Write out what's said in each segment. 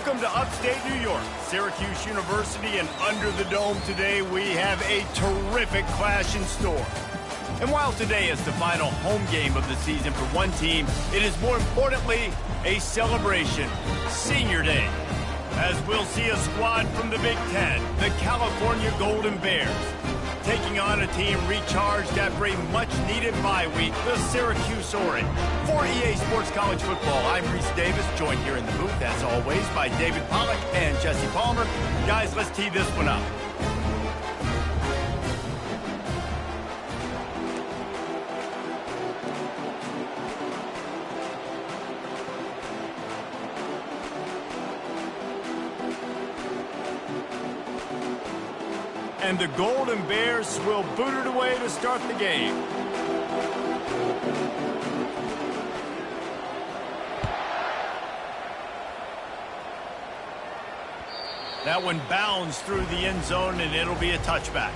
Welcome to upstate New York, Syracuse University, and under the dome today we have a terrific clash in store. And while today is the final home game of the season for one team, it is more importantly a celebration, Senior Day, as we'll see a squad from the Big Ten, the California Golden Bears, taking on a team recharged after a much-needed bye week, the Syracuse Orange. For EA Sports College Football, I'm Reese Davis, joined here in the booth, as always, by David Pollack and Jesse Palmer. Guys, let's tee this one up. And the Golden Bears will boot it away to start the game. That one bounds through the end zone, and it'll be a touchback.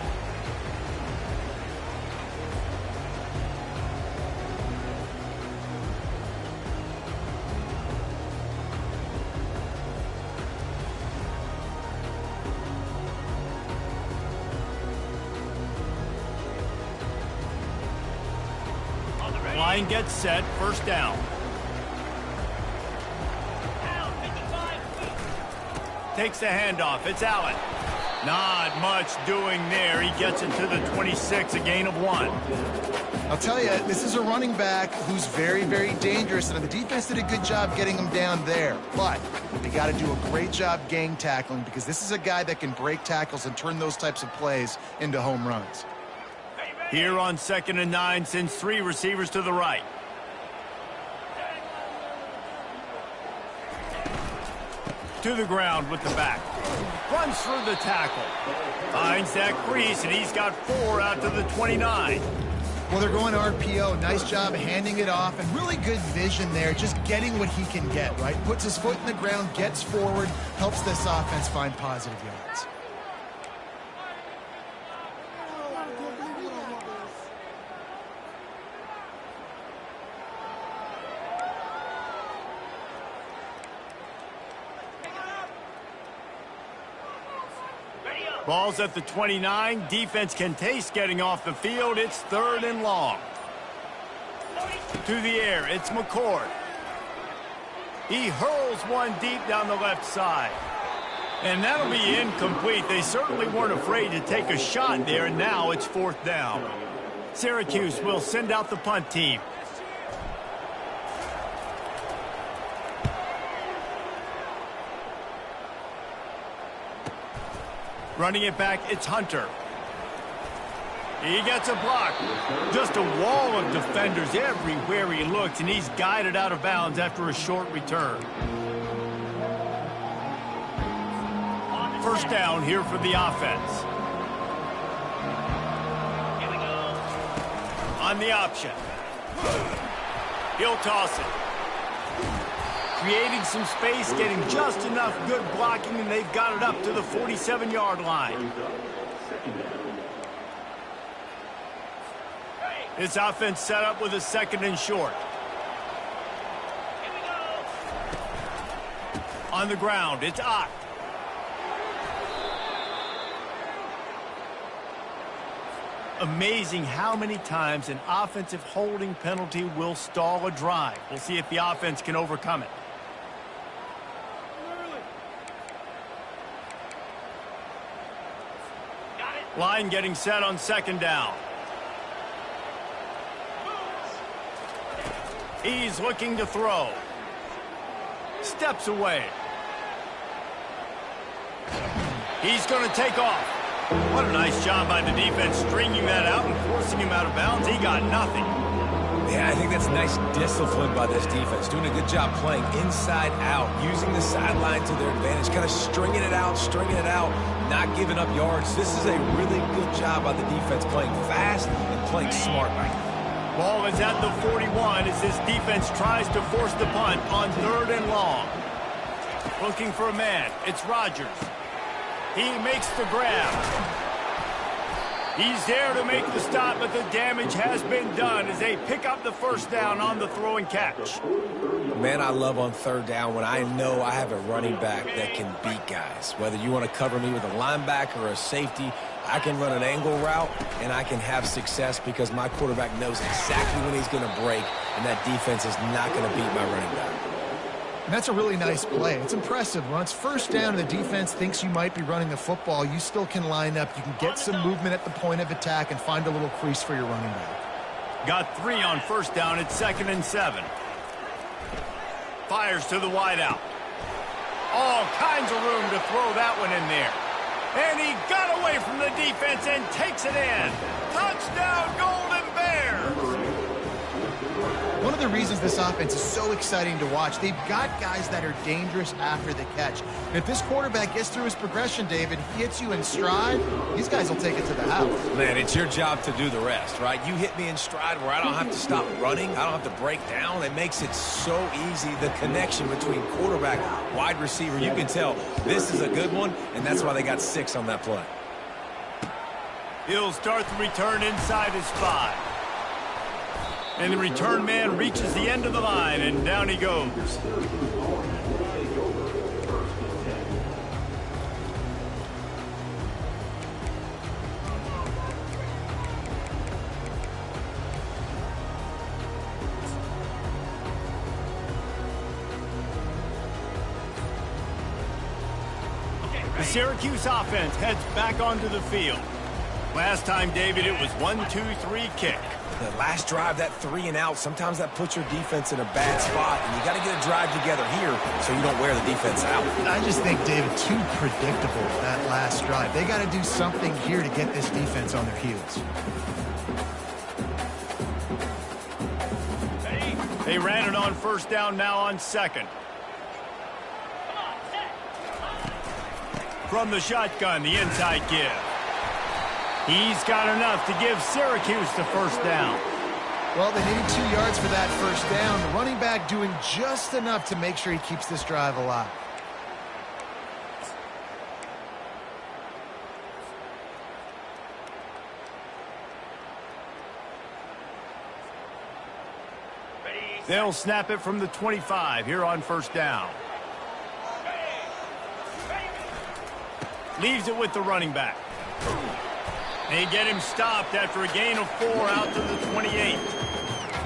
Line gets set, first down. Takes the handoff, it's Allen. Not much doing there. He gets it to the 26, a gain of 1. I'll tell you, this is a running back who's very, very dangerous, and the defense did a good job getting him down there. But they got to do a great job gang tackling, because this is a guy that can break tackles and turn those types of plays into home runs. Here on 2nd and 9, sends 3 receivers to the right. To the ground with the back. Runs through the tackle. Finds that crease, and he's got 4 out to the 29. Well, they're going RPO. Nice job handing it off, and really good vision there, just getting what he can get, right? Puts his foot in the ground, gets forward, helps this offense find positive yards. Ball's at the 29. Defense can taste getting off the field. It's 3rd and long. To the air, it's McCord. He hurls one deep down the left side. And that'll be incomplete. They certainly weren't afraid to take a shot there, and now it's 4th down. Syracuse will send out the punt team. Running it back, it's Hunter. He gets a block. Just a wall of defenders everywhere he looks, and he's guided out of bounds after a short return. First down here for the offense. Here we go. On the option. He'll toss it. Creating some space, getting just enough good blocking, and they've got it up to the 47-yard line. This offense set up with a 2nd and short. On the ground, it's Otts. Amazing how many times an offensive holding penalty will stall a drive. We'll see if the offense can overcome it. Line getting set on 2nd down. He's looking to throw. Steps away. He's going to take off. What a nice job by the defense stringing that out and forcing him out of bounds. He got nothing. Yeah, I think that's nice discipline by this defense. Doing a good job playing inside out, using the sideline to their advantage, kind of stringing it out, not giving up yards. This is a really good job by the defense, playing fast and playing smart right now. Ball is at the 41 as this defense tries to force the punt on 3rd and long. Looking for a man. It's Rodgers. He makes the grab. He's there to make the stop, but the damage has been done as they pick up the first down on the throw and catch. Man, I love on third down when I know I have a running back that can beat guys. Whether you want to cover me with a linebacker or a safety, I can run an angle route, and I can have success because my quarterback knows exactly when he's going to break, and that defense is not going to beat my running back. And that's a really nice play. It's impressive. When it's first down and the defense thinks you might be running the football, you still can line up. You can get some movement at the point of attack and find a little crease for your running back. Got 3 on first down at 2nd and 7. Fires to the wideout. All kinds of room to throw that one in there. And he got away from the defense and takes it in. Touchdown, Golden Bears! One of the reasons this offense is so exciting to watch, they've got guys that are dangerous after the catch. And if this quarterback gets through his progression, David, he hits you in stride, these guys will take it to the house. Man, it's your job to do the rest, right? You hit me in stride where I don't have to stop running. I don't have to break down. It makes it so easy, the connection between quarterback, wide receiver. You can tell this is a good one, and that's why they got 6 on that play. He'll start the return inside his 5. And the return man reaches the end of the line, and down he goes. The Syracuse offense heads back onto the field. Last time, David, it was 1-2-3 kick. The last drive, that 3 and out, sometimes that puts your defense in a bad spot, and you got to get a drive together here so you don't wear the defense out. I just think, David, too predictable, that last drive. They got to do something here to get this defense on their heels. They ran it on first down, now on 2nd. From the shotgun, the inside give. He's got enough to give Syracuse the first down. Well, they needed 2 yards for that first down. The running back doing just enough to make sure he keeps this drive alive. They'll snap it from the 25 here on first down. Leaves it with the running back. They get him stopped after a gain of 4 out to the 28.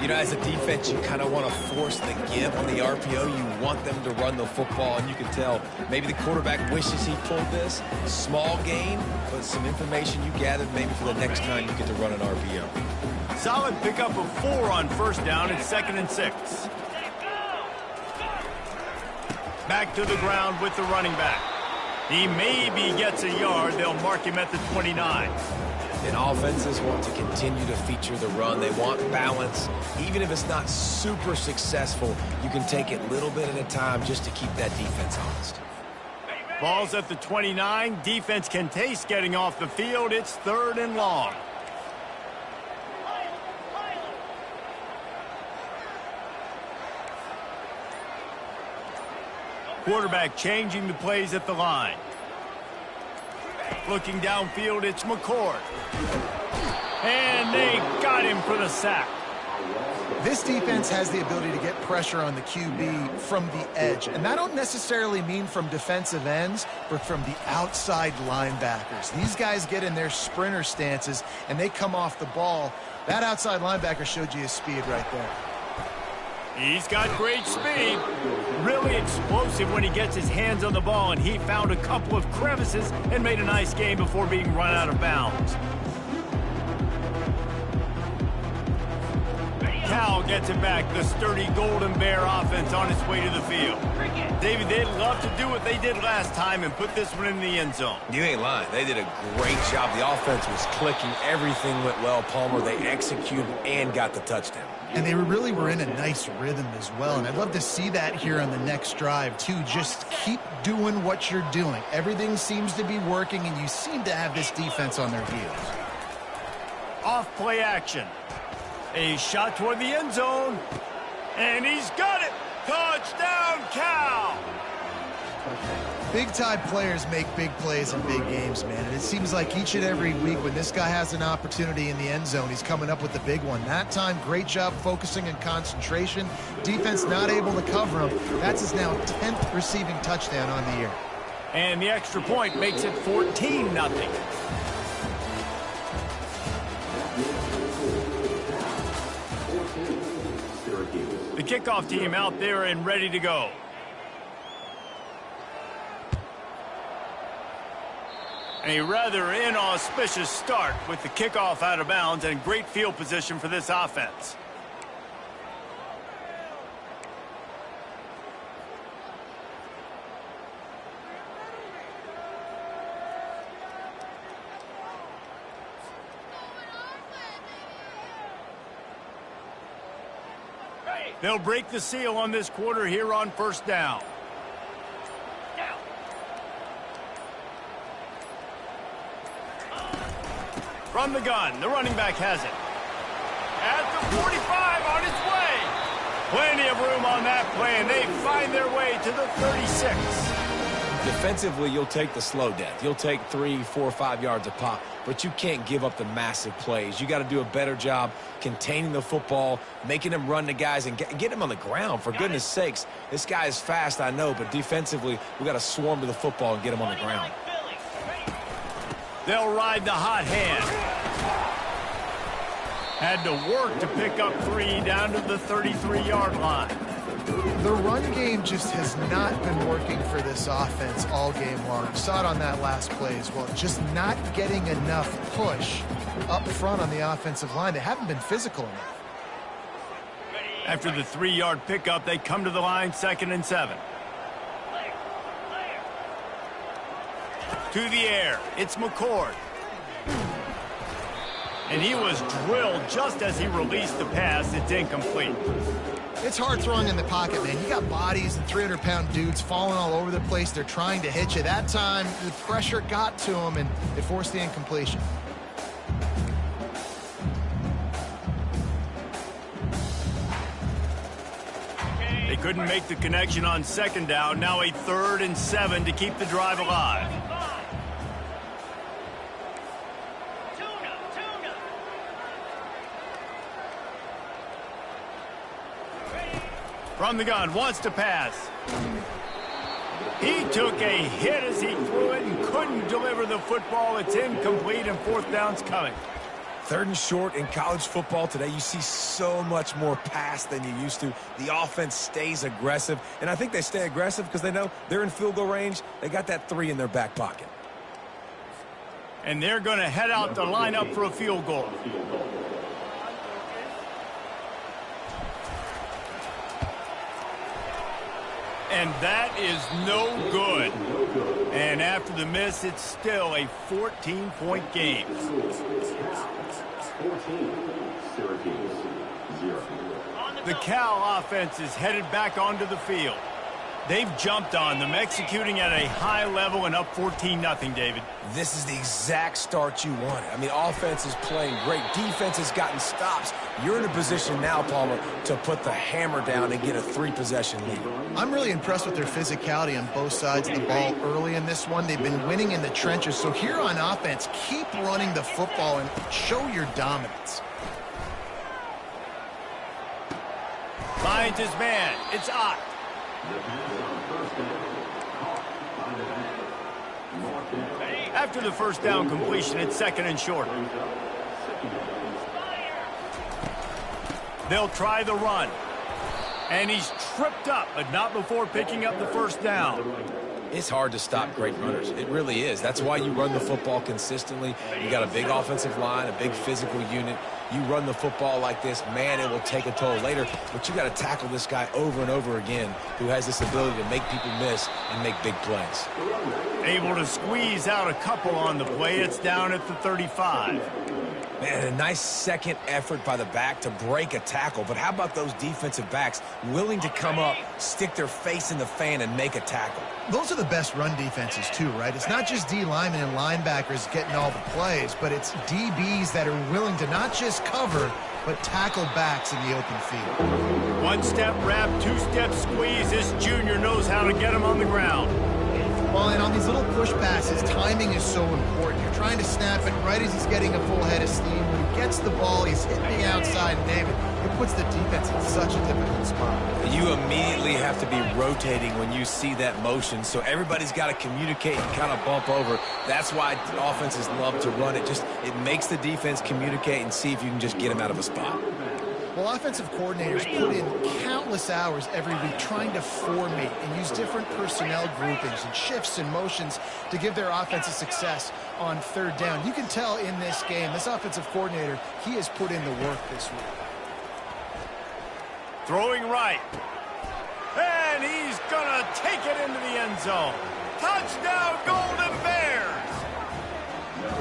You know, as a defense, you kind of want to force the give on the RPO. You want them to run the football, and you can tell maybe the quarterback wishes he pulled this. Small gain, but some information you gathered maybe for the next time you get to run an RPO. Solid pickup of 4 on first down at 2nd and 6. Back to the ground with the running back. He maybe gets a yard. They'll mark him at the 29. And offenses want to continue to feature the run. They want balance. Even if it's not super successful, you can take it a little bit at a time just to keep that defense honest. Ball's at the 29. Defense can taste getting off the field. It's 3rd and long. Quarterback changing the plays at the line. Looking downfield, it's McCord. And they got him for the sack. This defense has the ability to get pressure on the QB from the edge. And that don't necessarily mean from defensive ends, but from the outside linebackers. These guys get in their sprinter stances, and they come off the ball. That outside linebacker showed you his speed right there. He's got great speed. Really explosive when he gets his hands on the ball, and he found a couple of crevices and made a nice game before being run out of bounds. Cal gets it back. The sturdy Golden Bear offense on its way to the field. David, they'd love to do what they did last time and put this one in the end zone. You ain't lying. They did a great job. The offense was clicking. Everything went well, Palmer. They executed and got the touchdown. And they really were in a nice rhythm as well. And I'd love to see that here on the next drive, too. Just keep doing what you're doing. Everything seems to be working, and you seem to have this defense on their heels. Off play action. A shot toward the end zone. And he's got it. Touchdown, Cal. Big-time players make big plays in big games, man. And it seems like each and every week when this guy has an opportunity in the end zone, he's coming up with the big one. That time, great job focusing and concentration. Defense not able to cover him. That's his now 10th receiving touchdown on the year. And the extra point makes it 14-0. The kickoff team out there and ready to go. A rather inauspicious start with the kickoff out of bounds and great field position for this offense. They'll break the seal on this quarter here on first down. From the gun, the running back has it. At the 45, on its way. Plenty of room on that play, and they find their way to the 36. Defensively, you'll take the slow death. You'll take 3, 4, 5 yards a pop, but you can't give up the massive plays. You got to do a better job containing the football, making them run the guys, and get them on the ground. For goodness sakes, this guy is fast, I know, but defensively, we got to swarm to the football and get him on the ground. They'll ride the hot hand. Had to work to pick up 3 down to the 33-yard line. The run game just has not been working for this offense all game long. You saw it on that last play as well. Just not getting enough push up front on the offensive line. They haven't been physical enough. After the 3-yard pickup, they come to the line, 2nd and 7. To the air, it's McCord. And he was drilled just as he released the pass. It's incomplete. It's hard throwing in the pocket, man. You got bodies and 300-pound dudes falling all over the place. They're trying to hit you. That time, the pressure got to him, and it forced the incompletion. They couldn't make the connection on 2nd down. Now a 3rd and 7 to keep the drive alive. From the gun, wants to pass. He took a hit as he threw it and couldn't deliver the football. It's incomplete, and 4th down's coming. 3rd and short in college football today. You see so much more pass than you used to. The offense stays aggressive, and I think they stay aggressive because they know they're in field goal range. They got that 3 in their back pocket. And they're going to head out to line up for a field goal. And that is no good. And after the miss, it's still a 14-point game. 14, Syracuse, 0. The Cal offense is headed back onto the field. They've jumped on them, executing at a high level and up 14-0, David. This is the exact start you wanted. I mean, offense is playing great. Defense has gotten stops. You're in a position now, Palmer, to put the hammer down and get a 3-possession lead. I'm really impressed with their physicality on both sides of the ball early in this one. They've been winning in the trenches. So here on offense, keep running the football and show your dominance. Finds his man. It's Otts. After the 1st down completion, it's 2nd and short. They'll try the run. And he's tripped up, but not before picking up the 1st down. It's hard to stop great runners. It really is. That's why you run the football consistently. You got a big offensive line, a big physical unit. You run the football like this, man, it will take a toll later. But you got to tackle this guy over and over again who has this ability to make people miss and make big plays. Able to squeeze out a couple on the play. It's down at the 35. Man, a nice second effort by the back to break a tackle. But how about those defensive backs willing to come up, stick their face in the fan, and make a tackle? Those are the best run defenses, too, right? It's not just D linemen and linebackers getting all the plays, but it's DBs that are willing to not just cover, but tackle backs in the open field. 1-step wrap, 2-step squeeze. This junior knows how to get him on the ground. Well, and on these little push passes, timing is so important. You're trying to snap it right as he's getting a full head of steam. When he gets the ball, he's hitting the outside, and David, it puts the defense in such a difficult spot. You immediately have to be rotating when you see that motion, so everybody's got to communicate and kind of bump over. That's why offenses love to run it. It makes the defense communicate and see if you can just get him out of a spot. Well, offensive coordinators put in countless hours every week trying to formate and use different personnel groupings and shifts and motions to give their offensive success on third down. You can tell in this game, this offensive coordinator, he has put in the work this week. Throwing right. And he's going to take it into the end zone. Touchdown, Golden Bears!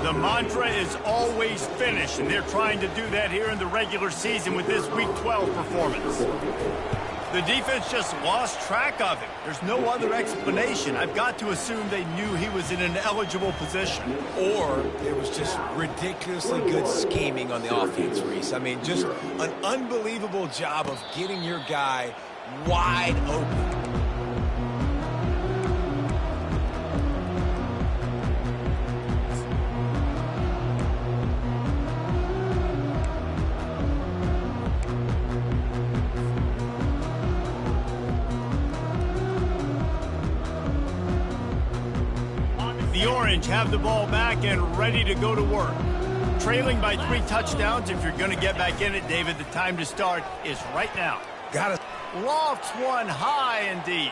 The mantra is always finish, and they're trying to do that here in the regular season with this Week 12 performance. The defense just lost track of him. There's no other explanation. I've got to assume they knew he was in an eligible position. Or it was just ridiculously good scheming on the offense, Reese. I mean, just an unbelievable job of getting your guy wide open. The Orange have the ball back and ready to go to work. Trailing by 3 touchdowns. If you're going to get back in it, David, the time to start is right now. Got it. Lofts one high and deep.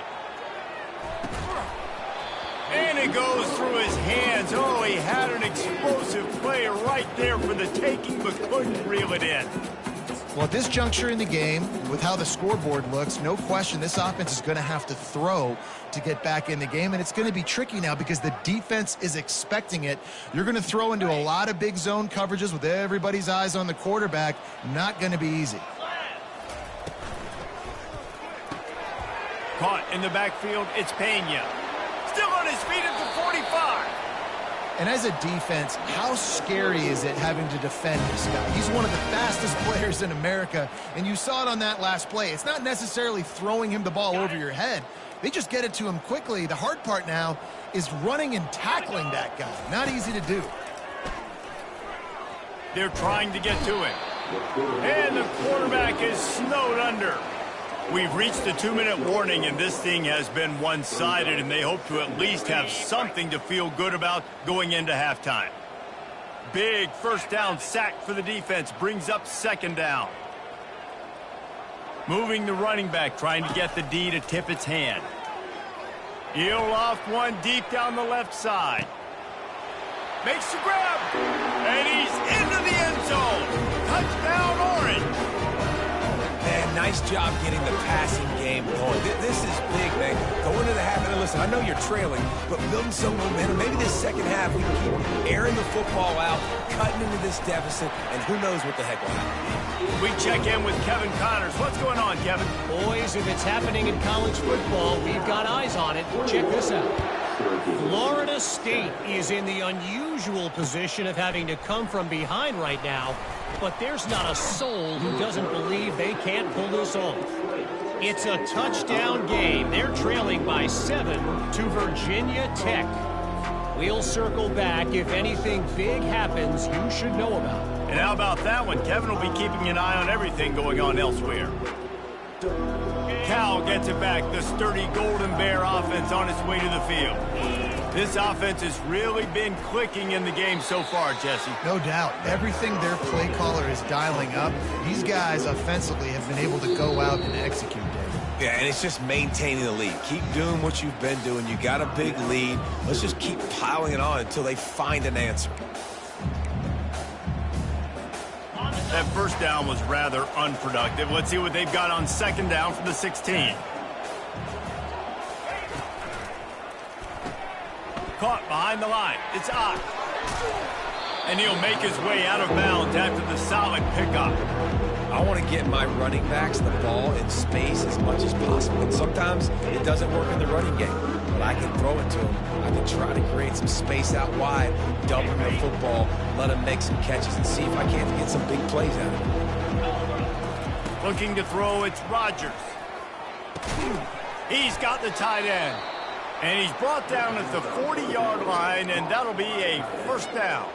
And it goes through his hands. Oh, he had an explosive play right there for the taking, but couldn't reel it in. Well, at this juncture in the game, with how the scoreboard looks, no question this offense is going to have to throw to get back in the game, and it's going to be tricky now because the defense is expecting it. You're going to throw into a lot of big zone coverages with everybody's eyes on the quarterback. Not going to be easy. Caught in the backfield, it's Pena. Still on his feet at the 45. And as a defense, how scary is it having to defend this guy? He's one of the fastest players in America, and you saw it on that last play. It's not necessarily throwing him the ball over your head. They just get it to him quickly. The hard part now is running and tackling that guy. Not easy to do. They're trying to get to him. And the quarterback is snowed under. We've reached the 2-minute warning, and this thing has been one-sided, and they hope to at least have something to feel good about going into halftime. Big first down sack for the defense, brings up second down. Moving the running back, trying to get the D to tip its hand. He'll loft one deep down the left side. Makes the grab, and he's into the end zone. Touchdown, Orange. Man, nice job getting the passing game going. This is big, man. Go into the half, and listen, I know you're trailing, but building some momentum. Maybe this second half we can keep airing the football out, cutting into this deficit, and who knows what the heck will happen. We check in with Kevin Connors. What's going on, Kevin? Boys, if it's happening in college football, we've got eyes on it. Check this out. Florida State is in the unusual position of having to come from behind right now, but there's not a soul who doesn't believe they can't pull this off. It's a touchdown game. They're trailing by 7 to Virginia Tech. We'll circle back. If anything big happens, you should know about it. And how about that one? Kevin will be keeping an eye on everything going on elsewhere. Cal gets it back. The sturdy Golden Bear offense on its way to the field. This offense has really been clicking in the game so far, Jesse. No doubt. Everything their play caller is dialing up, these guys offensively have been able to go out and execute, David. Yeah, and it's just maintaining the lead. Keep doing what you've been doing. You got a big lead. Let's just keep piling it on until they find an answer. That first down was rather unproductive. Let's see what they've got on second down from the 16. Caught behind the line. It's Otts. And he'll make his way out of bounds after the solid pickup. I want to get my running backs the ball in space as much as possible. And sometimes it doesn't work in the running game, but I can throw it to him. I can try to create some space out wide, dump him the football, let him make some catches, and see if I can't get some big plays out of him. Looking to throw, it's Rodgers. He's got the tight end. And he's brought down at the 40-yard line, and that'll be a first down.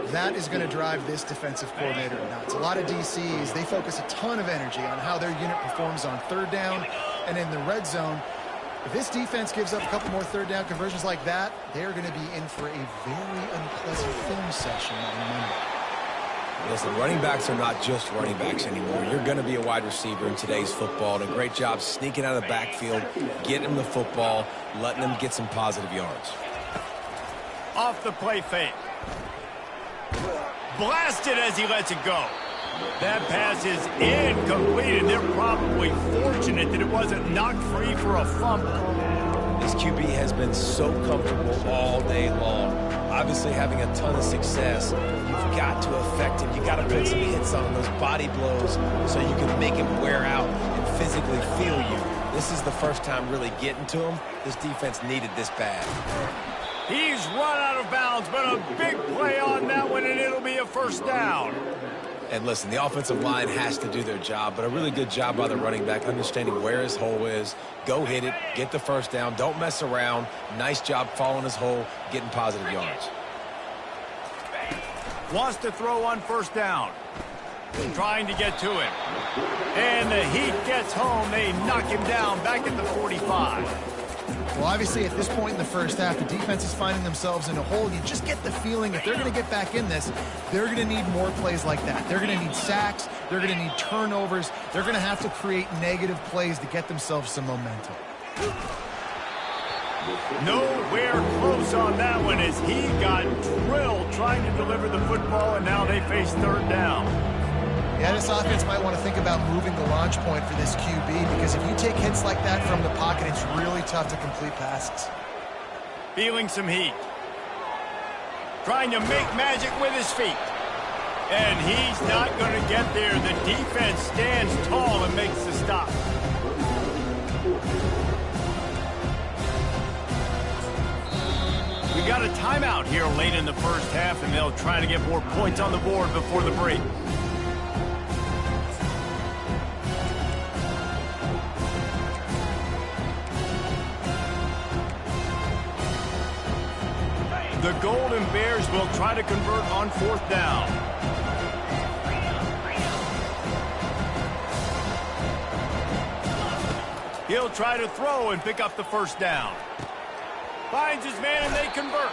That is going to drive this defensive coordinator nuts. A lot of DCs, they focus a ton of energy on how their unit performs on third down and in the red zone. If this defense gives up a couple more third down conversions like that, they're going to be in for a very unpleasant film session on Monday. Listen, running backs are not just running backs anymore. You're going to be a wide receiver in today's football. And a great job sneaking out of the backfield, getting them the football, letting them get some positive yards. Off the play fake. Blasted as he lets it go. That pass is incomplete, and they're probably fortunate that it wasn't knocked free for a fumble. This QB has been so comfortable all day long. Obviously having a ton of success. You've got to affect him. You've got to put some hits on him, those body blows, so you can make him wear out and physically feel you. This is the first time really getting to him. This defense needed this bad. He's run out of bounds, but a big play on that one, and it'll be a first down. And listen, the offensive line has to do their job, but a really good job by the running back understanding where his hole is. Go hit it, get the first down, don't mess around. Nice job following his hole, getting positive yards. Wants to throw on first down. Trying to get to him. And the Heat gets home. They knock him down back at the 45. Well, obviously, at this point in the first half, the defense is finding themselves in a hole. You just get the feeling if they're going to get back in this, they're going to need more plays like that. They're going to need sacks. They're going to need turnovers. They're going to have to create negative plays to get themselves some momentum. Nowhere close on that one as he got drilled trying to deliver the football, and now they face third down. Yeah, this offense might want to think about moving the launch point for this QB, because if you take hits like that from the pocket, it's really tough to complete passes. Feeling some heat. Trying to make magic with his feet. And he's not going to get there. The defense stands tall and makes the stop. We got a timeout here late in the first half, and they'll try to get more points on the board before the break. The Golden Bears will try to convert on fourth down. He'll try to throw and pick up the first down. Finds his man and they convert.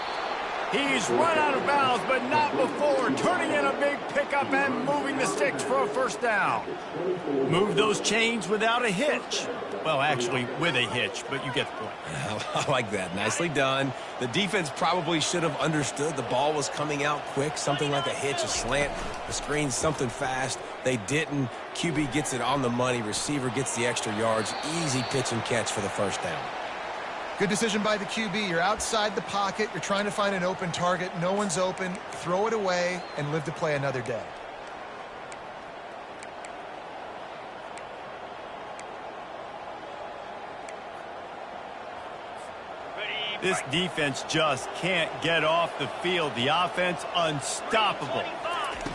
He's run out of bounds, but not before turning in a big pickup and moving the sticks for a first down. Move those chains without a hitch. Well, actually, with a hitch, but you get the point. I like that. Nicely done. The defense probably should have understood the ball was coming out quick, something like a hitch, a slant, a screen, something fast. They didn't. QB gets it on the money. Receiver gets the extra yards. Easy pitch and catch for the first down. Good decision by the QB. You're outside the pocket. You're trying to find an open target. No one's open. Throw it away and live to play another day. This defense just can't get off the field. The offense unstoppable.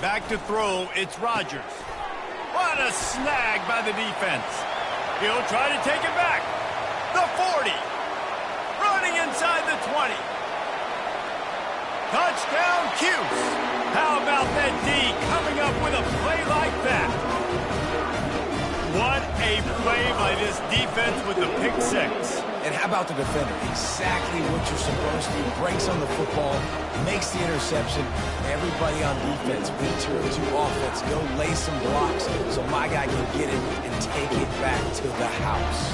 Back to throw, it's Rodgers. What a snag by the defense. He'll try to take it back. The 40. Running inside the 20. Touchdown, Cuse. How about that D coming up with a play like that? What a play by this defense with the pick six. And how about the defender? Exactly what you're supposed to do. Breaks on the football, makes the interception. Everybody on defense, we turn to offense. Go lay some blocks so my guy can get it and take it back to the house.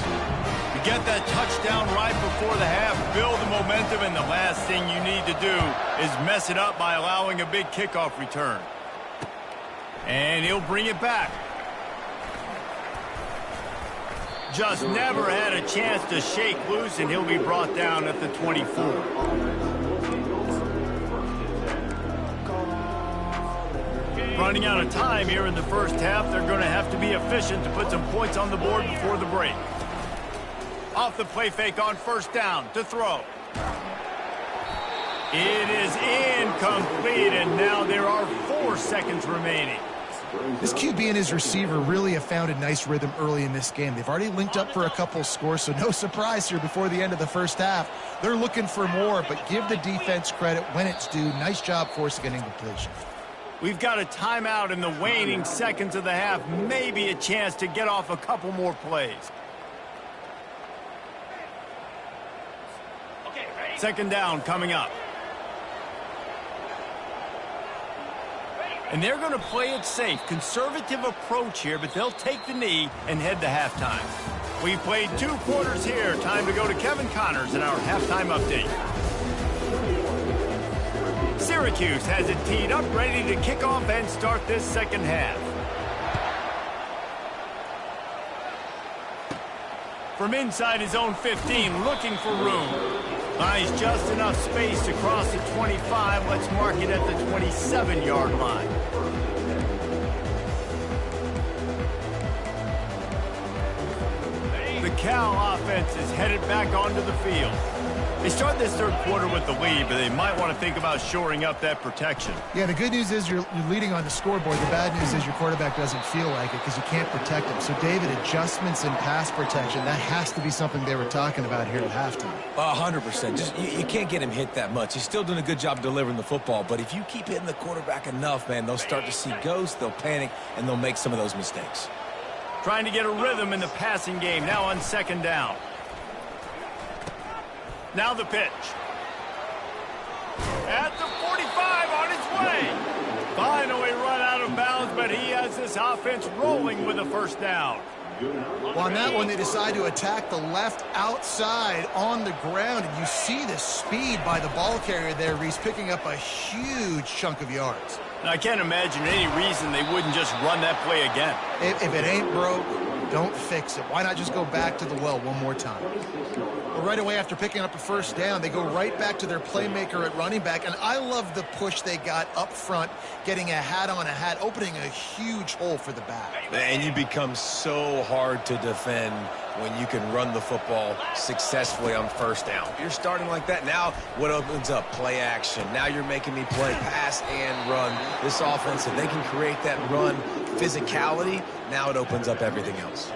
You get that touchdown right before the half, build the momentum, and the last thing you need to do is mess it up by allowing a big kickoff return. And he'll bring it back. Just never had a chance to shake loose, and he'll be brought down at the 24. Running out of time here in the first half. They're going to have to be efficient to put some points on the board before the break. Off the play fake on first down to throw. It is incomplete, and now there are 4 seconds remaining. This QB and his receiver really have found a nice rhythm early in this game. They've already linked up for a couple scores, so no surprise here before the end of the first half. They're looking for more, but give the defense credit when it's due. Nice job forcing an incompletion. We've got a timeout in the waning seconds of the half. Maybe a chance to get off a couple more plays. Second down coming up. And they're going to play it safe. Conservative approach here, but they'll take the knee and head to halftime. We've played 2 quarters here. Time to go to Kevin Connors in our halftime update. Syracuse has it teed up, ready to kick off and start this second half. From inside his own 15, looking for room. Finds just enough space to cross the 25. Let's mark it at the 27-yard line. The Cal offense is headed back onto the field. They start this third quarter with the lead, but they might want to think about shoring up that protection. Yeah, the good news is you're leading on the scoreboard. The bad news is your quarterback doesn't feel like it because you can't protect him. So, David, adjustments in pass protection, that has to be something they were talking about here at halftime. 100%. Just you can't get him hit that much. He's still doing a good job delivering the football, but if you keep hitting the quarterback enough, man, they'll start to see ghosts, they'll panic, and they'll make some of those mistakes. Trying to get a rhythm in the passing game, now on second down. Now the pitch. At the 45, on his way. Finally run out of bounds, but he has this offense rolling with a first down. Well, on that one, they decide to attack the left outside on the ground, and you see the speed by the ball carrier there, Reese, picking up a huge chunk of yards. And I can't imagine any reason they wouldn't just run that play again. If it ain't broke, don't fix it. Why not just go back to the well one more time? Well, right away after picking up a first down, they go right back to their playmaker at running back, and I love the push they got up front, getting a hat on a hat, opening a huge hole for the back. And you become so hard to defend when you can run the football successfully on first down. You're starting like that. Now what opens up? Play action. Now you're making me play pass and run. This offense, if they can create that run physicality, now it opens up everything else.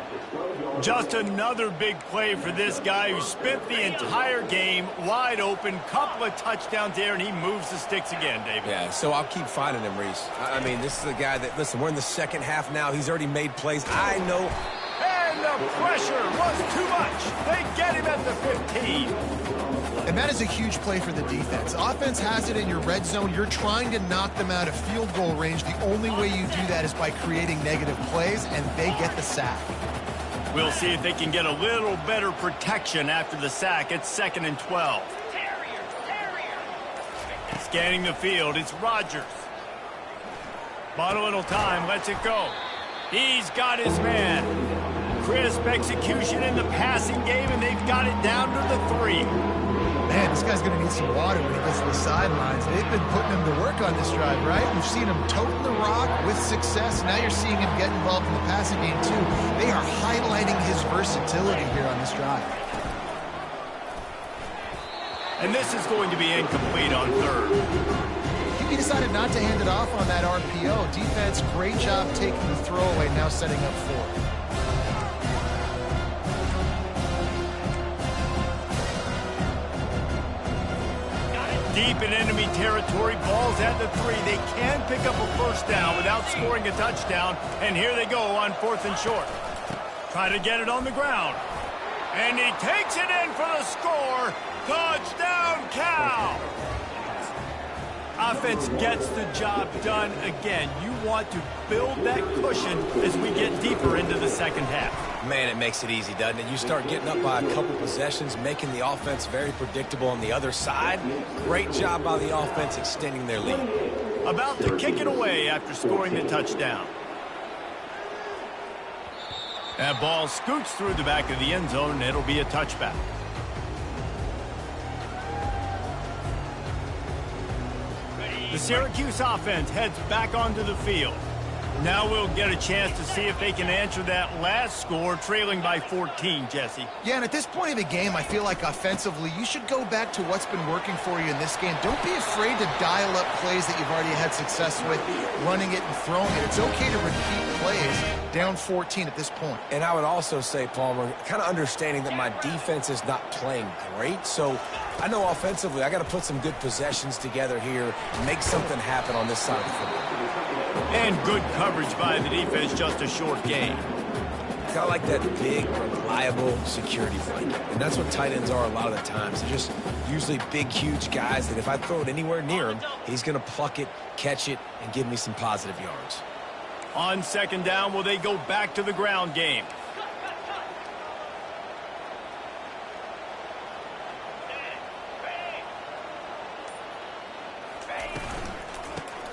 Just another big play for this guy who spent the entire game wide open. Couple of touchdowns there, and he moves the sticks again, David. Yeah, so I'll keep finding him, Reese. I mean, this is a guy that, listen, we're in the second half now. He's already made plays. I know. And the pressure was too much. They get him at the 15. And that is a huge play for the defense. Offense has it in your red zone. You're trying to knock them out of field goal range. The only way you do that is by creating negative plays, and they get the sack. We'll see if they can get a little better protection after the sack. It's 2nd and 12. Scanning the field, it's Rodgers. Bought a little time, lets it go. He's got his man. Crisp execution in the passing game, and they've got it down to the 3. Man, this guy's going to need some water when he gets to the sidelines. They've been putting him to work on this drive, right? We've seen him toting the rock with success. Now you're seeing him get involved in the passing game, too. They are highlighting his versatility here on this drive. And this is going to be incomplete on third. He decided not to hand it off on that RPO. Defense, great job taking the throwaway, now setting up fourth. Deep in enemy territory, balls at the 3. They can pick up a first down without scoring a touchdown, and here they go on 4th and short. Try to get it on the ground, and he takes it in for the score. Touchdown, Cal! Offense gets the job done again. You want to build that cushion as we get deeper into the second half. Man, it makes it easy, doesn't it? You start getting up by a couple possessions, making the offense very predictable on the other side. Great job by the offense extending their lead. About to kick it away after scoring the touchdown. That ball scoots through the back of the end zone, and it'll be a touchback. The Syracuse offense heads back onto the field. Now we'll get a chance to see if they can answer that last score, trailing by 14, Jesse. Yeah, and at this point in the game, I feel like offensively, you should go back to what's been working for you in this game. Don't be afraid to dial up plays that you've already had success with, running it and throwing it. It's okay to repeat plays down 14 at this point. And I would also say, Palmer, kind of understanding that my defense is not playing great, so I know offensively I got to put some good possessions together here and make something happen on this side of the football. And good coverage by the defense, just a short game. Kind of like that big, reliable security blanket. And that's what tight ends are a lot of the times. They're just usually big, huge guys that if I throw it anywhere near him, he's going to pluck it, catch it, and give me some positive yards. On second down, will they go back to the ground game?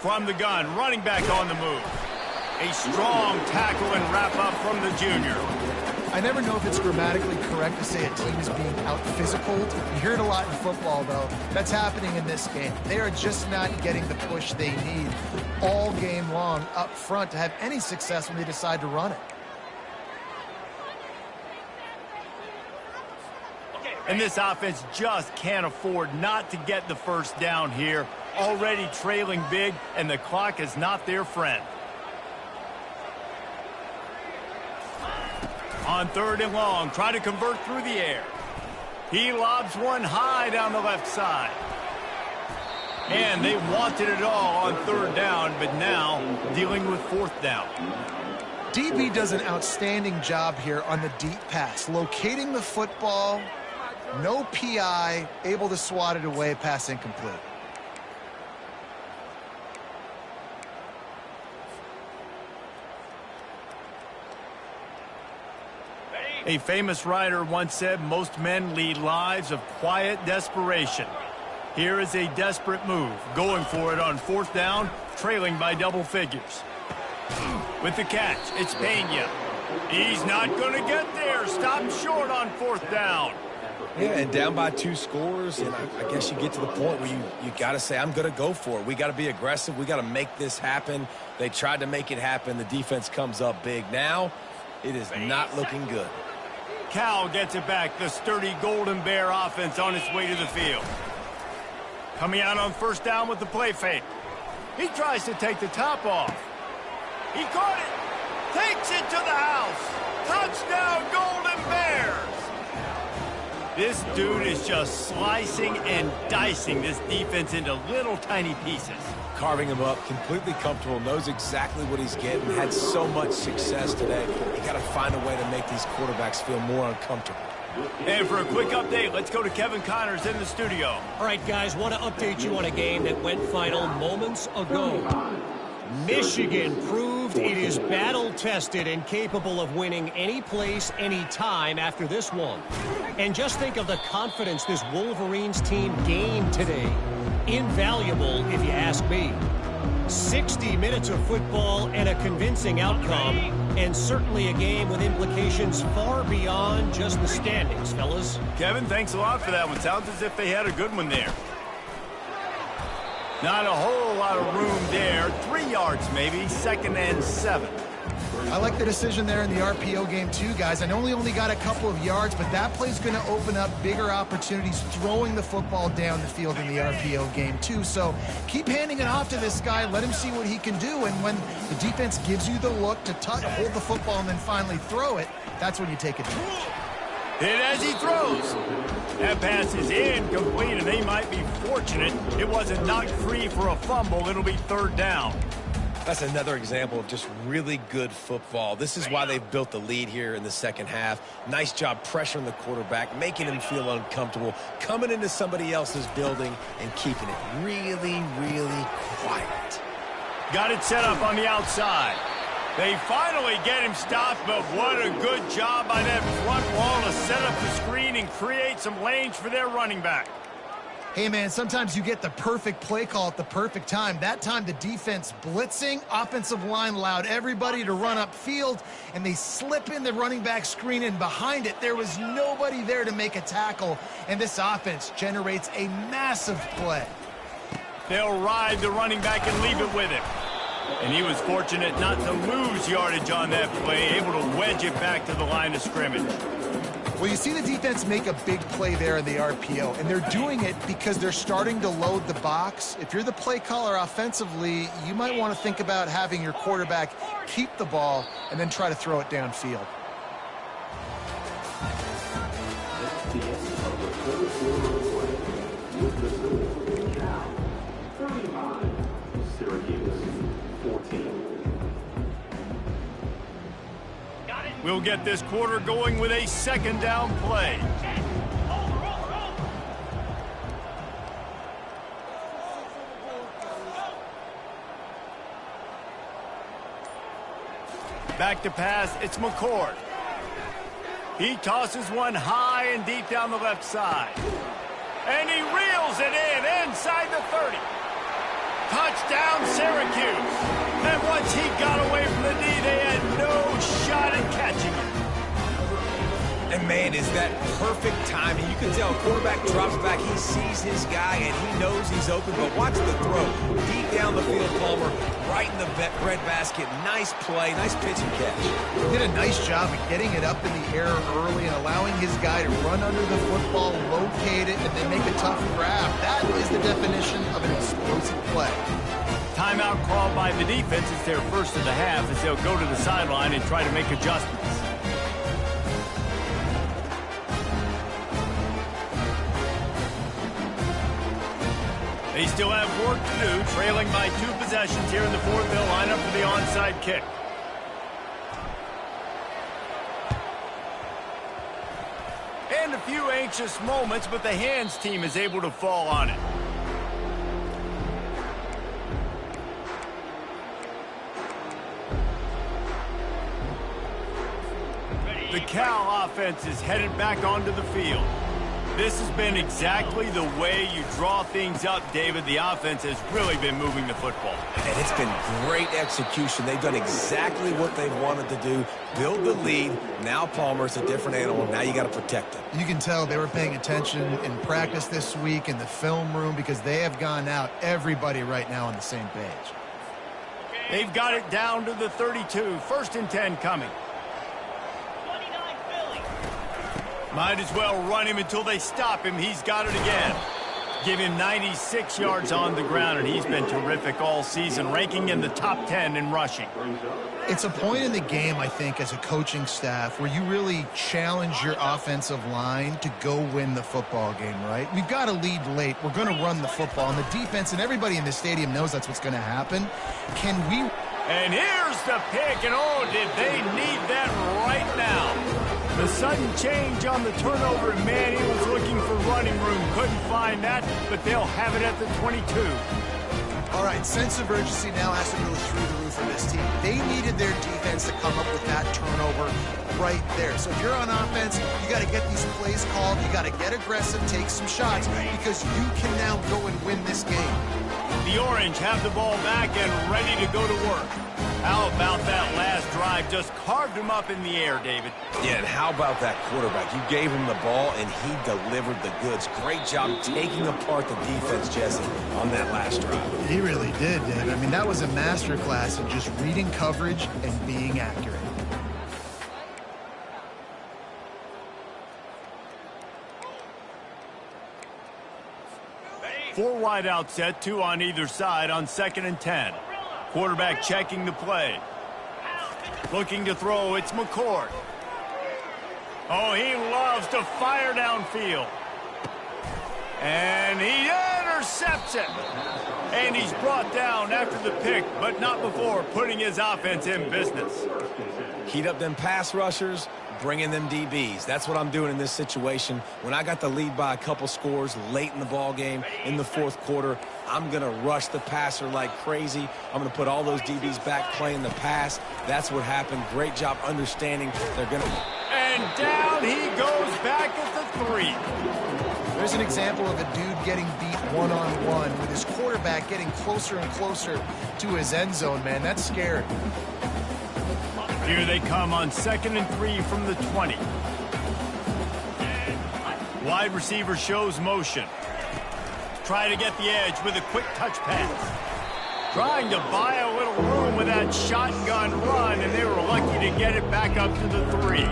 From the gun, running back on the move. A strong tackle and wrap up from the junior. I never know if it's grammatically correct to say a team is being out-physicaled. You hear it a lot in football, though. That's happening in this game. They are just not getting the push they need all game long up front to have any success when they decide to run it. And this offense just can't afford not to get the first down here. Already trailing big, and the clock is not their friend. On third and long, try to convert through the air. He lobs one high down the left side. And they wanted it all on third down, but now dealing with fourth down. DB does an outstanding job here on the deep pass, locating the football, no PI, able to swat it away, pass incomplete. A famous writer once said, most men lead lives of quiet desperation. Here is a desperate move, going for it on fourth down, trailing by double figures. With the catch, it's Pena. He's not going to get there. Stop short on fourth down. Yeah, and down by 2 scores, and I guess you get to the point where you got to say, I'm going to go for it. We got to be aggressive. We got to make this happen. They tried to make it happen. The defense comes up big. Now, it is not looking good. Cal gets it back. The sturdy Golden Bear offense on its way to the field. Coming out on first down with the play fake. He tries to take the top off. He caught it. Takes it to the house. Touchdown, Golden Bears. This dude is just slicing and dicing this defense into little tiny pieces. Carving him up, completely comfortable, knows exactly what he's getting, had so much success today. You got to find a way to make these quarterbacks feel more uncomfortable. And for a quick update, let's go to Kevin Connors in the studio. All right, guys, want to update you on a game that went final moments ago. Michigan proved it is battle-tested and capable of winning any place, any time after this one. And just think of the confidence this Wolverines team gained today. Invaluable, if you ask me. 60 minutes of football and a convincing outcome, and certainly a game with implications far beyond just the standings, fellas. Kevin, thanks a lot for that one. Sounds as if they had a good one there. Not a whole lot of room there. 3 yards maybe, 2nd and 7. I like the decision there in the RPO game too, guys. I know he only got a couple of yards, but that play's going to open up bigger opportunities throwing the football down the field in the RPO game too. So keep handing it off to this guy. Let him see what he can do. And when the defense gives you the look to hold the football and then finally throw it, that's when you take advantage. Hit as he throws. That pass is incomplete, and they might be fortunate it wasn't knocked free for a fumble. It'll be third down. That's another example of just really good football. This is why they've built the lead here in the second half. Nice job pressuring the quarterback, making him feel uncomfortable, coming into somebody else's building and keeping it really, really quiet. Got it set up on the outside. They finally get him stopped, but what a good job by that front wall to set up the screen and create some lanes for their running back. Hey, man, sometimes you get the perfect play call at the perfect time. That time, the defense blitzing, offensive line allowed everybody to run upfield, and they slip in the running back screen, and behind it, there was nobody there to make a tackle, and this offense generates a massive play. They'll ride the running back and leave it with him. And he was fortunate not to lose yardage on that play, able to wedge it back to the line of scrimmage. Well, you see the defense make a big play there in the RPO, and they're doing it because they're starting to load the box. If you're the play caller offensively, you might want to think about having your quarterback keep the ball and then try to throw it downfield. That's the end of the third quarter of play. With the score now 35, Syracuse 14. We'll get this quarter going with a second down play. Back to pass, it's McCord. He tosses one high and deep down the left side. And he reels it in inside the 30. Touchdown, Syracuse. And once he got away from the D, they had no shot at catching him. And, man, is that perfect timing. You can tell quarterback drops back. He sees his guy, and he knows he's open. But watch the throw. Deep down the field, Palmer, right in the breadbasket. Nice play, nice pitch and catch. He did a nice job of getting it up in the air early and allowing his guy to run under the football, locate it, and then make a tough grab. That is the definition of an explosive play. Timeout called by the defense. It's their first of the half as they'll go to the sideline and try to make adjustments. They still have work to do, trailing by 2 possessions here in the fourth. They'll line up for the onside kick. And a few anxious moments, but the hands team is able to fall on it. The Cal offense is headed back onto the field. This has been exactly the way you draw things up, David. The offense has really been moving the football. And it's been great execution. They've done exactly what they've wanted to do. Build the lead. Now Palmer's a different animal. Now you got to protect him. You can tell they were paying attention in practice this week in the film room because they have gone out, everybody right now on the same page. They've got it down to the 32. First and 10 coming. Might as well run him until they stop him. He's got it again. Give him 96 yards on the ground, and he's been terrific all season, ranking in the top 10 in rushing. It's a point in the game, I think, as a coaching staff where you really challenge your offensive line to go win the football game, right? We've got to lead late. We're going to run the football, and the defense and everybody in the stadium knows that's what's going to happen. Can we... And here's the pick, and oh, did they need that right now. The sudden change on the turnover, and man, he was looking for running room. Couldn't find that, but they'll have it at the 22. All right, sense of urgency now has to go through the roof for this team. They needed their defense to come up with that turnover right there. So if you're on offense, you got to get these plays called. You got to get aggressive, take some shots, because you can now go and win this game. The Orange have the ball back and ready to go to work. How about that last drive? Just carved him up in the air, David. Yeah, and how about that quarterback? You gave him the ball, and he delivered the goods. Great job taking apart the defense, Jesse, on that last drive. He really did, David. I mean, that was a masterclass in just reading coverage and being accurate. Four wide out set, 2 on either side on 2nd and 10. Quarterback checking the play. Looking to throw, it's McCord. Oh, he loves to fire downfield. And he intercepts it. And he's brought down after the pick, but not before putting his offense in business. Heat up them pass rushers, bring in them DBs. That's what I'm doing in this situation. When I got the lead by a couple scores late in the ball game in the fourth quarter, I'm going to rush the passer like crazy. I'm going to put all those DBs back playing the pass. That's what happened. Great job understanding they're going to... And down he goes back at the 3. There's an example of a dude getting beat one-on-one with his quarterback getting closer and closer to his end zone, man. That's scary. Here they come on 2nd and 3 from the 20. Wide receiver shows motion. Try to get the edge with a quick touch pass. Trying to buy a little room with that shotgun run, and they were lucky to get it back up to the 3.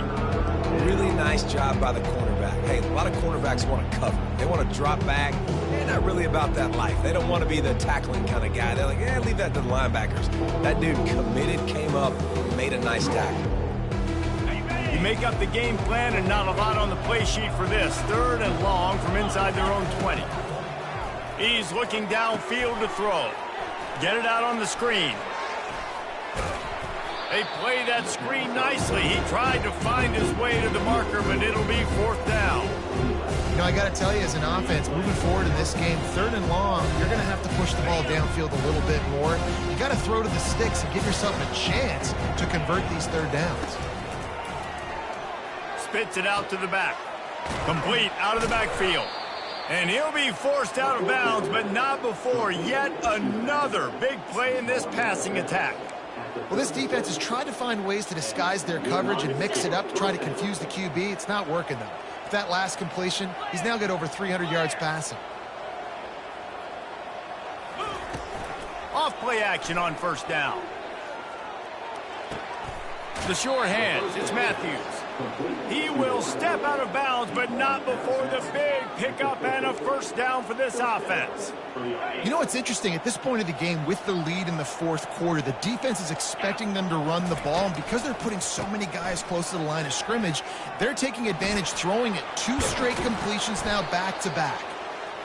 Really nice job by the cornerback. Hey, a lot of cornerbacks want to cover. They want to drop back. They're not really about that life. They don't want to be the tackling kind of guy. They're like, yeah, leave that to the linebackers. That dude committed, came up, and made a nice tackle. You make up the game plan and not a lot on the play sheet for this. 3rd and long from inside their own 20. He's looking downfield to throw. Get it out on the screen. They play that screen nicely. He tried to find his way to the marker, but it'll be 4th down. You know, I got to tell you, as an offense, moving forward in this game, 3rd and long, you're going to have to push the ball downfield a little bit more. You got to throw to the sticks and give yourself a chance to convert these 3rd downs. Spits it out to the back. Complete out of the backfield. And he'll be forced out of bounds, but not before yet another big play in this passing attack. Well, this defense has tried to find ways to disguise their coverage and mix it up to try to confuse the QB. It's not working, though. With that last completion, he's now got over 300 yards passing. Off play action on 1st down. The short hands, it's Matthews. He will step out of bounds, but not before the big pickup and a 1st down for this offense. You know what's interesting? At this point of the game, with the lead in the 4th quarter, the defense is expecting them to run the ball, and because they're putting so many guys close to the line of scrimmage, they're taking advantage, throwing it 2 straight completions now back-to-back.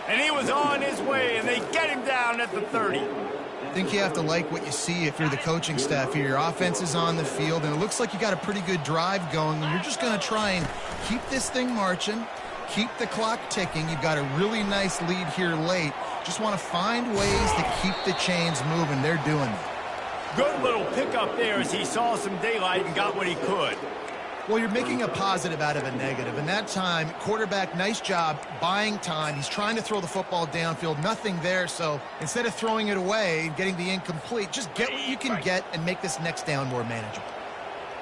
And he was on his way, and they get him down at the 30. I think you have to like what you see if you're the coaching staff here. Your offense is on the field, and it looks like you got a pretty good drive going, and you're just going to try and keep this thing marching, keep the clock ticking. You've got a really nice lead here late. Just want to find ways to keep the chains moving. They're doing that. Good little pickup there as he saw some daylight and got what he could. Well, you're making a positive out of a negative. And that time, quarterback, nice job buying time. He's trying to throw the football downfield. Nothing there. So instead of throwing it away and getting the incomplete, just get what you can get and make this next down more manageable.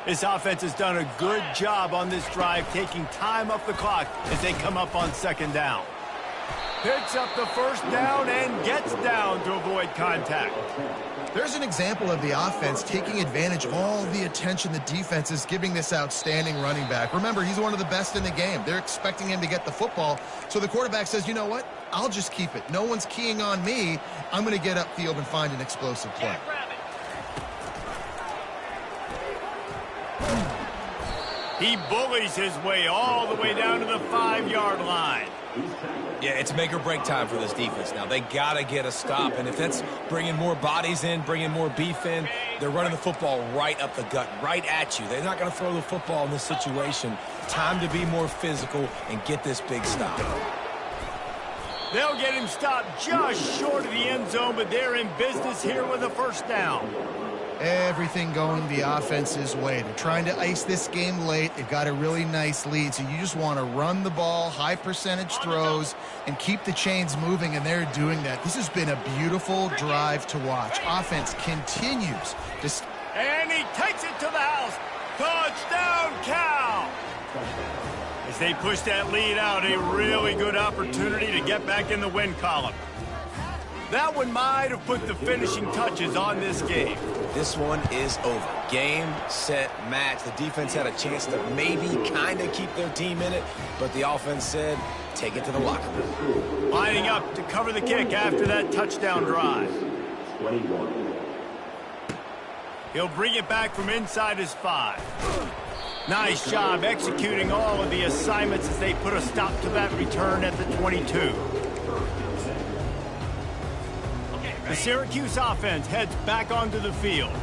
This offense has done a good job on this drive, taking time off the clock as they come up on 2nd down. Picks up the 1st down and gets down to avoid contact. There's an example of the offense taking advantage of all the attention the defense is giving this outstanding running back. Remember, he's one of the best in the game. They're expecting him to get the football. So the quarterback says, you know what? I'll just keep it. No one's keying on me. I'm going to get upfield and find an explosive play. He bullies his way all the way down to the 5-yard line. Yeah, it's make or break time for this defense. Now, they got to get a stop, and if that's bringing more bodies in, bringing more beef in, they're running the football right up the gut, right at you. They're not going to throw the football in this situation. Time to be more physical and get this big stop. They'll get him stopped just short of the end zone, but they're in business here with a 1st down. Everything going the offense's way. They're trying to ice this game late. They've got a really nice lead, so you just want to run the ball, high percentage throws, and keep the chains moving, and they're doing that. This has been a beautiful drive to watch. Offense continues to... And he takes it to the house. Touchdown, Cal! As they push that lead out, a really good opportunity to get back in the win column. That one might have put the finishing touches on this game. This one is over. Game, set, match. The defense had a chance to maybe kind of keep their team in it, but the offense said, take it to the locker room. Lining up to cover the kick after that touchdown drive. 21. He'll bring it back from inside his 5. Nice job executing all of the assignments as they put a stop to that return at the 22. The Syracuse offense heads back onto the field.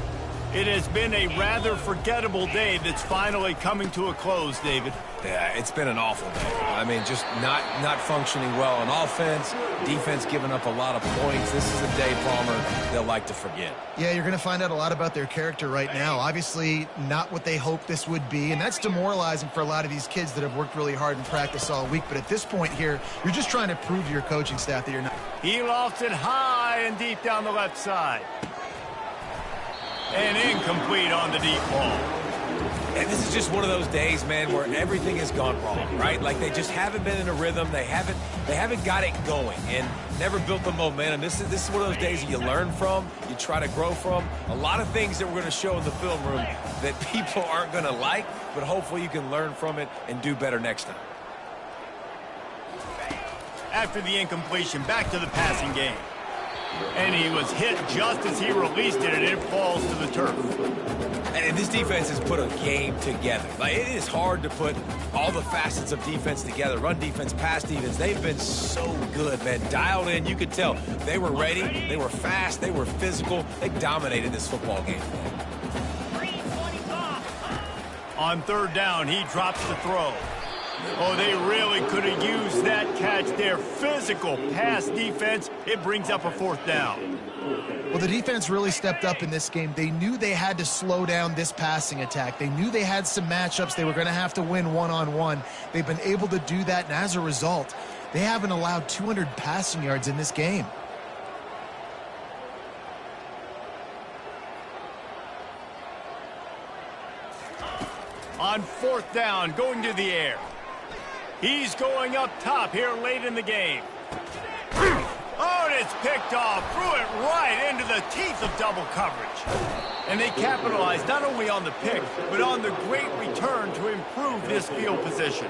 It has been a rather forgettable day that's finally coming to a close, David. Yeah, it's been an awful day. I mean, just not functioning well on offense, defense giving up a lot of points. This is a day, Palmer, they'll like to forget. Yeah, you're going to find out a lot about their character right now. Obviously, not what they hoped this would be, and that's demoralizing for a lot of these kids that have worked really hard in practice all week. But at this point here, you're just trying to prove to your coaching staff that you're not. He lofts it high and deep down the left side. And incomplete on the deep ball. And This is just one of those days, man, where everything has gone wrong, right? Like they just haven't been in a rhythm. They haven't got it going and never built the momentum. This is one of those days that you learn from, you try to grow from. A lot of things that we're going to show in the film room that people aren't going to like, but hopefully you can learn from it and do better next time. After the incompletion, back to the passing game. And he was hit just as he released it, and it falls to the turf. And this defense has put a game together. Like, it is hard to put all the facets of defense together. Run defense, pass defense. They've been so good, man. Dialed in. You could tell they were ready. They were fast. They were physical. They dominated this football game. On third down, he drops the throw. Oh, they really could have used that catch there. Physical pass defense. It brings up a fourth down. Well, the defense really stepped up in this game. They knew they had to slow down this passing attack. They knew they had some matchups they were going to have to win one-on-one. They've been able to do that, and as a result, they haven't allowed 200 passing yards in this game. On fourth down, going to the air. He's going up top here late in the game. Oh, and it's picked off. Threw it right into the teeth of double coverage. And they capitalized not only on the pick, but on the great return to improve this field position.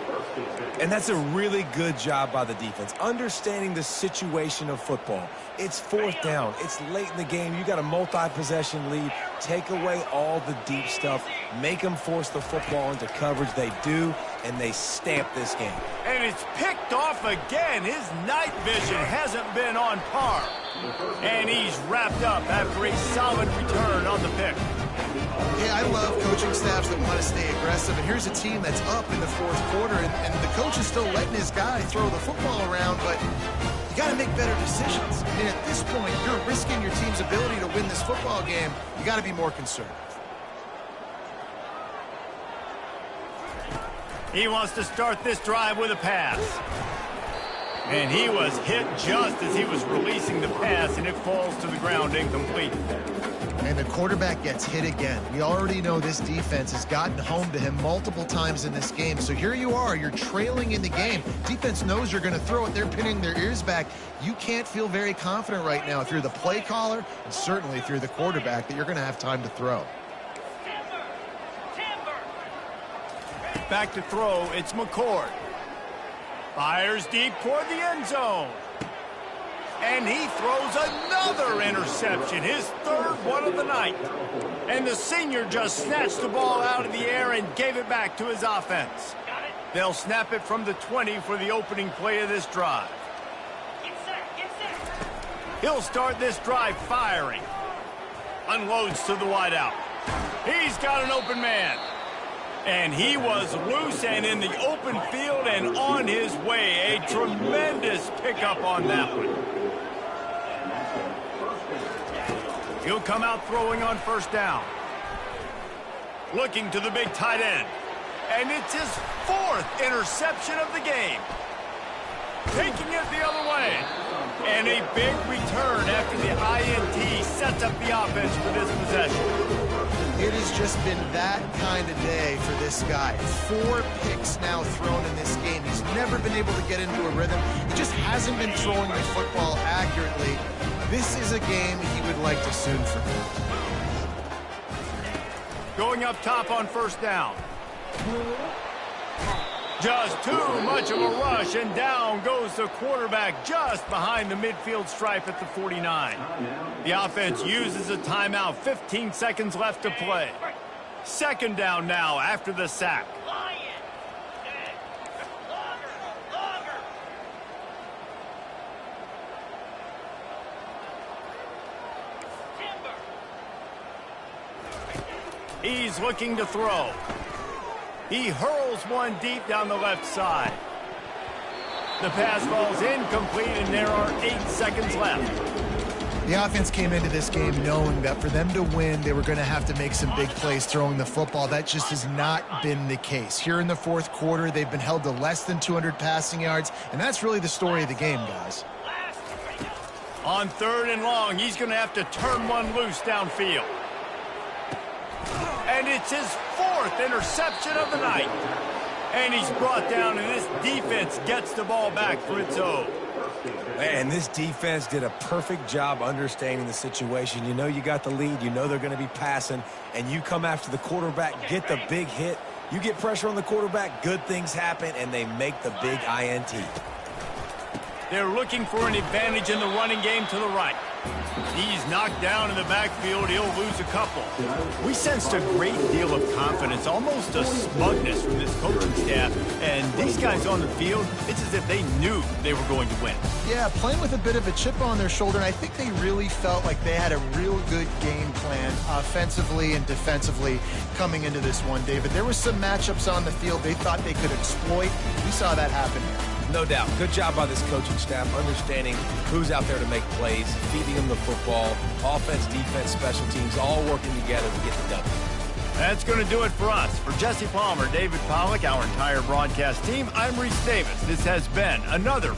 And that's a really good job by the defense, understanding the situation of football. It's fourth down. It's late in the game. You got a multi-possession lead. Take away all the deep stuff. Make them force the football into coverage. They do, and they stamp this game. And it's picked off again. His night vision hasn't been on par. And he's wrapped up after a solid return on the pick. Yeah, I love coaching staffs that want to stay aggressive. And here's a team that's up in the fourth quarter, and the coach is still letting his guy throw the football around, but you got to make better decisions. I mean, at this point, you're risking your team's ability to win this football game. You got to be more conservative. He wants to start this drive with a pass. And he was hit just as he was releasing the pass, and it falls to the ground incomplete. And the quarterback gets hit again. We already know this defense has gotten home to him multiple times in this game. So here you are, you're trailing in the game. Defense knows you're going to throw it. They're pinning their ears back. You can't feel very confident right now if you're the play caller, and certainly if you're the quarterback, that you're going to have time to throw. Back to throw, it's McCord. Fires deep toward the end zone. And he throws another interception, his third one of the night. And the senior just snatched the ball out of the air and gave it back to his offense. They'll snap it from the 20 for the opening play of this drive. He'll start this drive firing. Unloads to the wideout. He's got an open man. And he was loose and in the open field and on his way. A tremendous pickup on that one. He'll come out throwing on first down. Looking to the big tight end. And it's his fourth interception of the game. Taking it the other way. And a big return after the INT sets up the offense for this possession. It has just been that kind of day for this guy. 4 picks now thrown in this game. He's never been able to get into a rhythm. He just hasn't been throwing the football accurately. This is a game he would like to soon forget. Going up top on first down. Just too much of a rush, and down goes the quarterback just behind the midfield stripe at the 49. The offense uses a timeout, 15 seconds left to play. Second down now after the sack. He's looking to throw. He hurls one deep down the left side. The pass falls incomplete, and there are 8 seconds left. The offense came into this game knowing that for them to win, they were going to have to make some big plays throwing the football. That just has not been the case. Here in the fourth quarter, they've been held to less than 200 passing yards, and that's really the story of the game, guys. On third and long, he's going to have to turn one loose downfield. And it's his 4th interception of the night. And he's brought down, and this defense gets the ball back for its own. Man, this defense did a perfect job understanding the situation. You know you got the lead. You know they're going to be passing. And you come after the quarterback, get the big hit. You get pressure on the quarterback, good things happen, and they make the big INT. They're looking for an advantage in the running game to the right. He's knocked down in the backfield. He'll lose a couple. We sensed a great deal of confidence, almost a smugness from this coaching staff. And these guys on the field, it's as if they knew they were going to win. Yeah, playing with a bit of a chip on their shoulder, and I think they really felt like they had a real good game plan offensively and defensively coming into this one, David. There were some matchups on the field they thought they could exploit. We saw that happen here. No doubt. Good job by this coaching staff, understanding who's out there to make plays, feeding them the football, offense, defense, special teams, all working together to get the W. That's going to do it for us. For Jesse Palmer, David Pollack, our entire broadcast team, I'm Reese Davis. This has been another